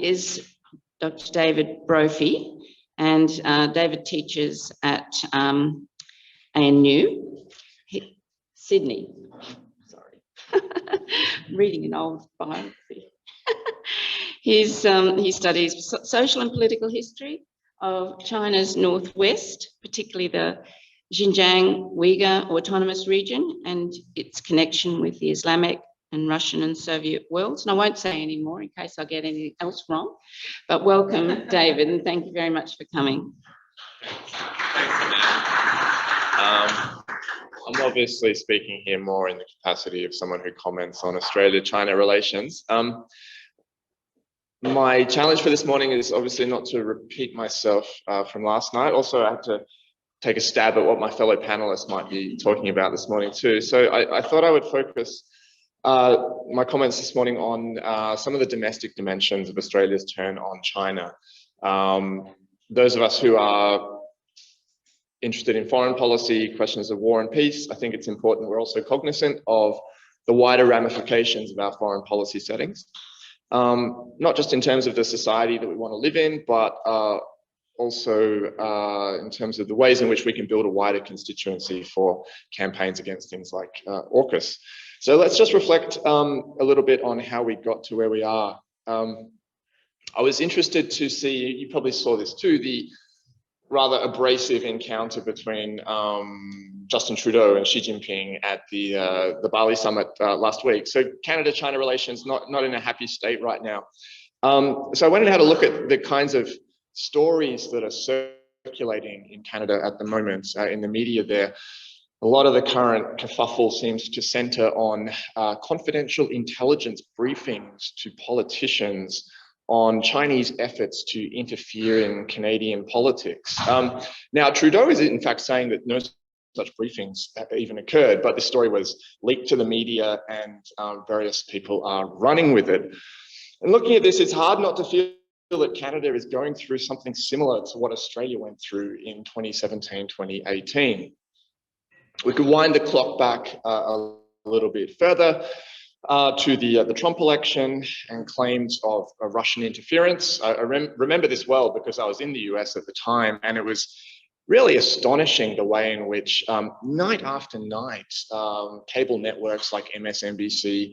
Is Dr. David Brophie, and David teaches at ANU, Sydney. Sorry, reading an old biography. He studies social and political history of China's northwest, particularly the Xinjiang Uyghur Autonomous Region and its connection with the Islamic and Russian and Soviet worlds. And I won't say any more in case I get anything else wrong, but welcome, David, and thank you very much for coming. I'm obviously speaking here more in the capacity of someone who comments on Australia-China relations. My challenge for this morning is obviously not to repeat myself from last night. Also, I have to take a stab at what my fellow panelists might be talking about this morning too. So I thought I would focus my comments this morning on some of the domestic dimensions of Australia's turn on China. Those of us who are interested in foreign policy, questions of war and peace, I think it's important we're also cognizant of the wider ramifications of our foreign policy settings, not just in terms of the society that we want to live in, but also in terms of the ways in which we can build a wider constituency for campaigns against things like AUKUS. So let's just reflect a little bit on how we got to where we are. I was interested to see, you probably saw this too, the rather abrasive encounter between Justin Trudeau and Xi Jinping at the Bali summit last week. So Canada-China relations not in a happy state right now. So I went and had a look at the kinds of stories that are circulating in Canada at the moment in the media there. A lot of the current kerfuffle seems to center on confidential intelligence briefings to politicians on Chinese efforts to interfere in Canadian politics. Now, Trudeau is in fact saying that no such briefings even occurred, but the story was leaked to the media and various people are running with it. And looking at this, it's hard not to feel that Canada is going through something similar to what Australia went through in 2017, 2018. We could wind the clock back a little bit further to the Trump election and claims of Russian interference. I remember this well because I was in the US at the time, and it was really astonishing the way in which night after night, cable networks like MSNBC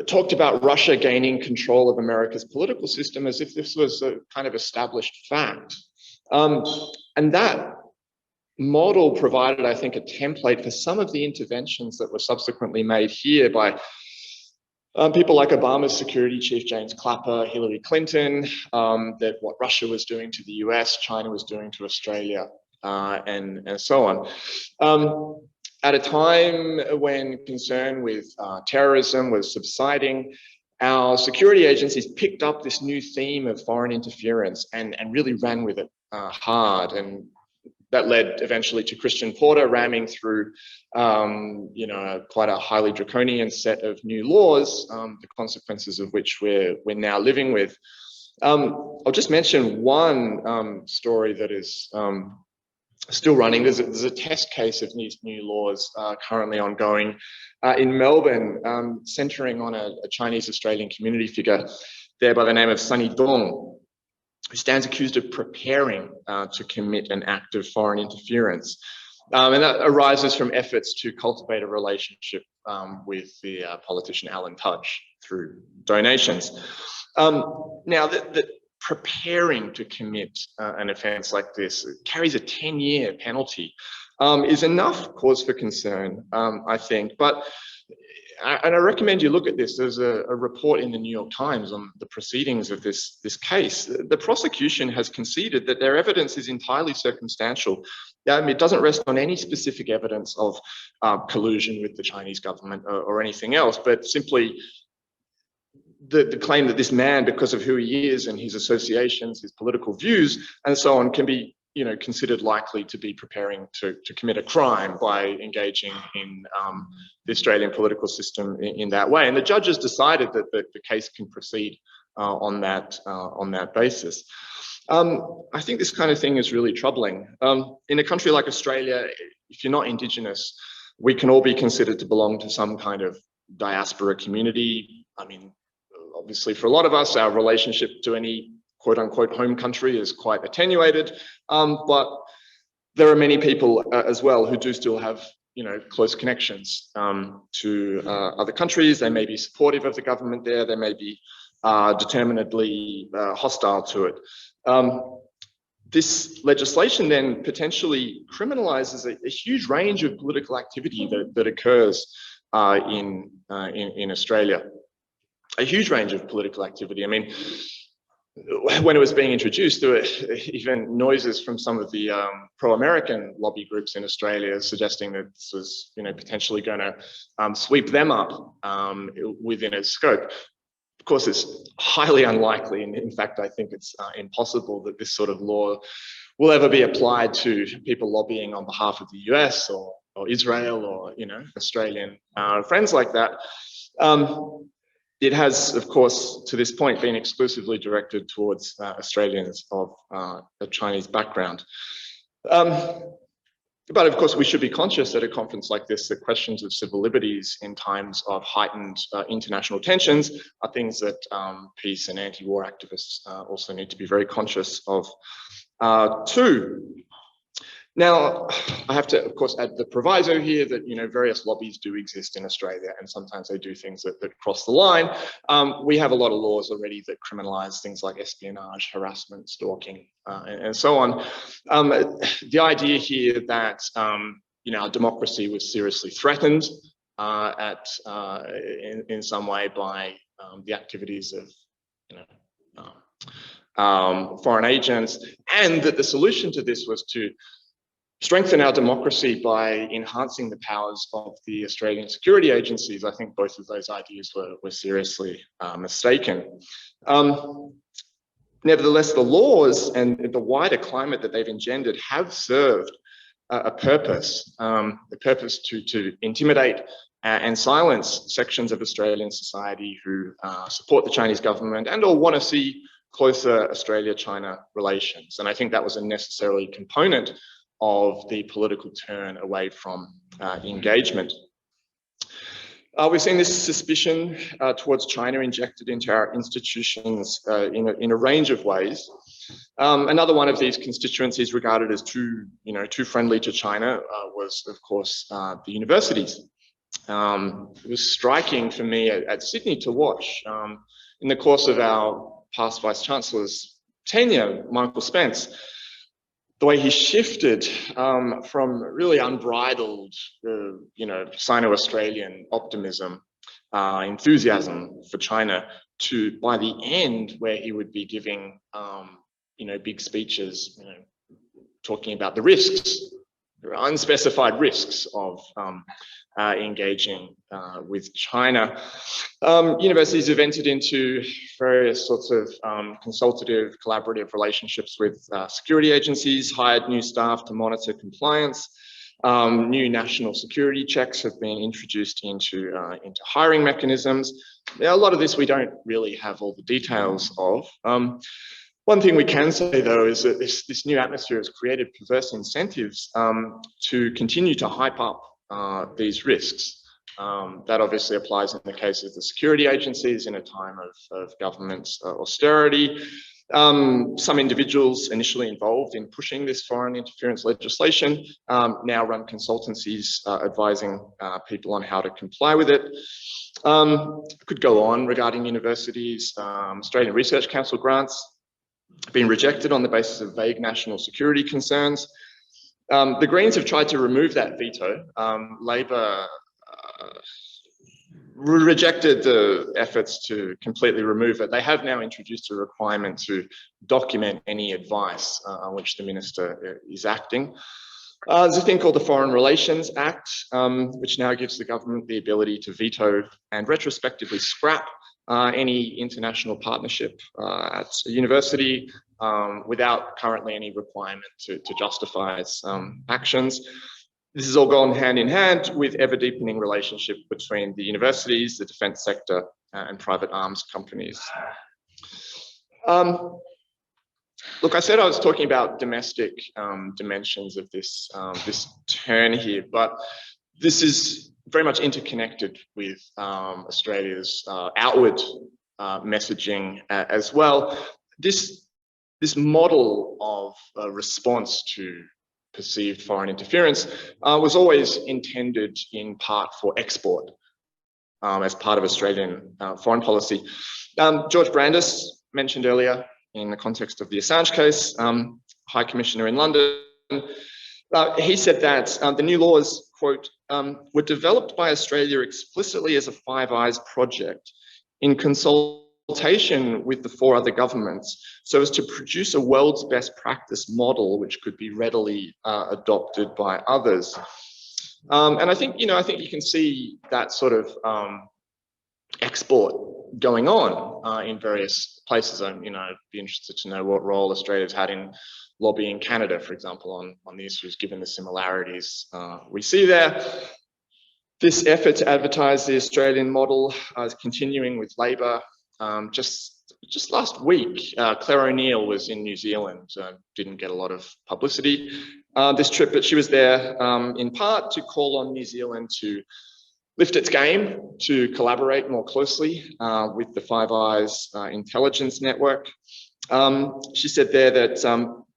talked about Russia gaining control of America's political system as if this was a kind of established fact. And that model provided, I think, a template for some of the interventions that were subsequently made here by people like Obama's security chief, James Clapper, Hillary Clinton, that what Russia was doing to the US, China was doing to Australia, and so on. At a time when concern with terrorism was subsiding, our security agencies picked up this new theme of foreign interference and really ran with it hard. And that led eventually to Christian Porter ramming through, quite a highly draconian set of new laws, the consequences of which we're now living with. I'll just mention one story that is still running. There's a test case of these new laws currently ongoing in Melbourne, centering on a Chinese Australian community figure there by the name of Sunny Dong, who stands accused of preparing to commit an act of foreign interference. And that arises from efforts to cultivate a relationship with the politician Alan Tudge through donations. Now, the preparing to commit an offence like this carries a 10-year penalty is enough cause for concern, I think. But and I recommend you look at this. There's a report in the New York Times on the proceedings of this case. The prosecution has conceded that their evidence is entirely circumstantial. It doesn't rest on any specific evidence of collusion with the Chinese government or anything else, but simply the claim that this man, because of who he is and his associations, his political views, and so on, can be considered likely to be preparing to commit a crime by engaging in the Australian political system in that way. And the judges decided that the case can proceed on that basis. I think this kind of thing is really troubling. In a country like Australia, if you're not Indigenous, we can all be considered to belong to some kind of diaspora community. I mean, obviously for a lot of us, our relationship to any quote unquote home country is quite attenuated, but there are many people as well who do still have, you know, close connections to other countries. They may be supportive of the government there. They may be determinedly hostile to it. This legislation then potentially criminalizes a huge range of political activity that occurs in Australia. A huge range of political activity. I mean, when it was being introduced, there were even noises from some of the pro-American lobby groups in Australia suggesting that this was, you know, potentially going to sweep them up within its scope. Of course, it's highly unlikely, and in fact, I think it's impossible that this sort of law will ever be applied to people lobbying on behalf of the US or Israel or, you know, Australian friends like that. It has, of course, to this point, been exclusively directed towards Australians of a Chinese background. But of course, we should be conscious at a conference like this that questions of civil liberties in times of heightened international tensions are things that peace and anti-war activists also need to be very conscious of too. Now, I have to, of course, add the proviso here that, you know, various lobbies do exist in Australia, and sometimes they do things that cross the line. We have a lot of laws already that criminalise things like espionage, harassment, stalking, and so on. The idea here that, you know, our democracy was seriously threatened in some way by the activities of, you know, foreign agents, and that the solution to this was to strengthen our democracy by enhancing the powers of the Australian security agencies. I think both of those ideas were seriously mistaken. Nevertheless, the laws and the wider climate that they've engendered have served a purpose to intimidate and silence sections of Australian society who support the Chinese government and or want to see closer Australia-China relations. And I think that was a necessary component of the political turn away from engagement. We've seen this suspicion towards China injected into our institutions in a range of ways. Another one of these constituencies regarded as too friendly to China was, of course, the universities. It was striking for me at Sydney to watch in the course of our past Vice-Chancellor's tenure, Michael Spence, the way he shifted from really unbridled, Sino-Australian optimism, enthusiasm for China, to by the end where he would be giving, big speeches, talking about the risks, unspecified risks of engaging with China. Universities have entered into various sorts of consultative, collaborative relationships with security agencies, hired new staff to monitor compliance. New national security checks have been introduced into hiring mechanisms. Now, a lot of this we don't really have all the details of. One thing we can say, though, is that this new atmosphere has created perverse incentives to continue to hype up these risks. That obviously applies in the case of the security agencies in a time of government austerity. Some individuals initially involved in pushing this foreign interference legislation now run consultancies advising people on how to comply with it. I could go on regarding universities. Australian Research Council grants have been rejected on the basis of vague national security concerns. The Greens have tried to remove that veto. Labor rejected the efforts to completely remove it. They have now introduced a requirement to document any advice on which the minister is acting. There's a thing called the Foreign Relations Act, which now gives the government the ability to veto and retrospectively scrap any international partnership at a university without currently any requirement to justify its actions. This has all gone hand in hand with ever deepening relationship between the universities, the defence sector, and private arms companies. Look, I said I was talking about domestic dimensions of this turn here, but this is very much interconnected with Australia's outward messaging as well. This model of response to perceived foreign interference was always intended in part for export as part of Australian foreign policy. George Brandis mentioned earlier in the context of the Assange case, High Commissioner in London, he said that the new laws, quote, were developed by Australia explicitly as a Five Eyes project in consultation with the 4 other governments, so as to produce a world's best practice model which could be readily adopted by others. And I think you can see that sort of export going on in various places. I'd be interested to know what role Australia's had in lobbying Canada, for example, on the issues, given the similarities we see there. This effort to advertise the Australian model is continuing with Labor. Just last week, Claire O'Neill was in New Zealand, didn't get a lot of publicity this trip, but she was there in part to call on New Zealand to lift its game, to collaborate more closely with the Five Eyes intelligence network. She said there that,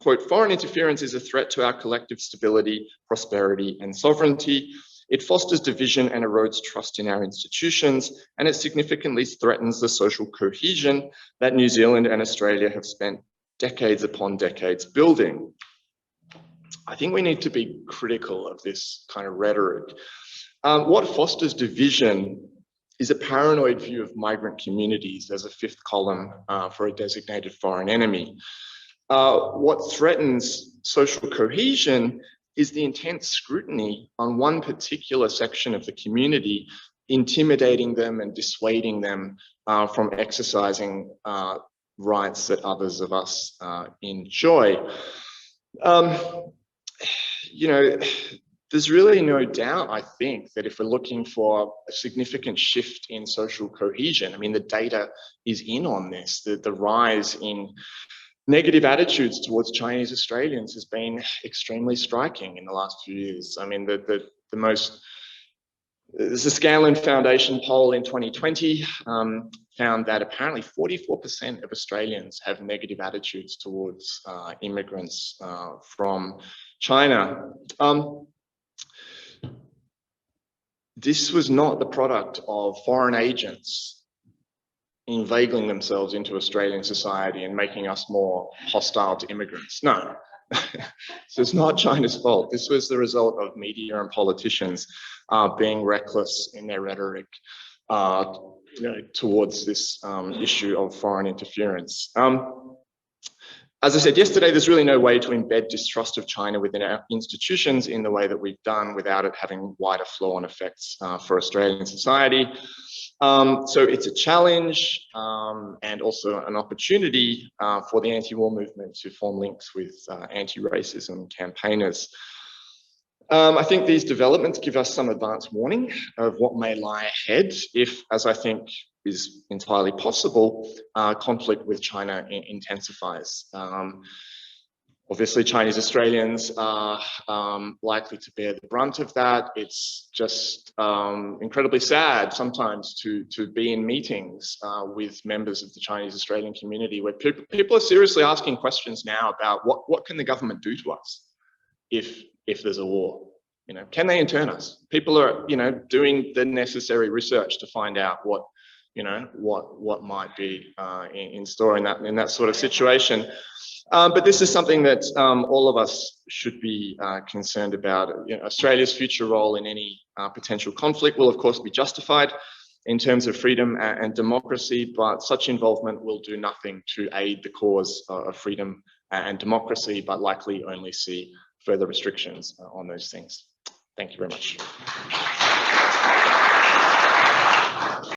quote, foreign interference is a threat to our collective stability, prosperity, and sovereignty. It fosters division and erodes trust in our institutions, and it significantly threatens the social cohesion that New Zealand and Australia have spent decades upon decades building. I think we need to be critical of this kind of rhetoric. What fosters division is a paranoid view of migrant communities as a fifth column for a designated foreign enemy. What threatens social cohesion is the intense scrutiny on one particular section of the community, intimidating them and dissuading them from exercising rights that others of us enjoy. There's really no doubt, I think, that if we're looking for a significant shift in social cohesion, the data is in on this. The rise in negative attitudes towards Chinese Australians has been extremely striking in the last few years. The Scanlon Foundation poll in 2020 found that apparently 44% of Australians have negative attitudes towards immigrants from China. This was not the product of foreign agents inveigling themselves into Australian society and making us more hostile to immigrants. No, this is not China's fault. This was the result of media and politicians being reckless in their rhetoric towards this issue of foreign interference. As I said yesterday, there's really no way to embed distrust of China within our institutions in the way that we've done without it having wider flow-on effects for Australian society. So it's a challenge and also an opportunity for the anti-war movement to form links with anti-racism campaigners. I think these developments give us some advance warning of what may lie ahead if, as I think is entirely possible, conflict with China intensifies. Obviously, Chinese Australians are likely to bear the brunt of that. It's just incredibly sad sometimes to be in meetings with members of the Chinese Australian community where people are seriously asking questions now about what can the government do to us if there's a war? Can they intern us? People are, doing the necessary research to find out what might be in store in that sort of situation. But this is something that all of us should be concerned about. Australia's future role in any potential conflict will, of course, be justified in terms of freedom and democracy, but such involvement will do nothing to aid the cause of freedom and democracy, but likely only see further restrictions on those things. Thank you very much.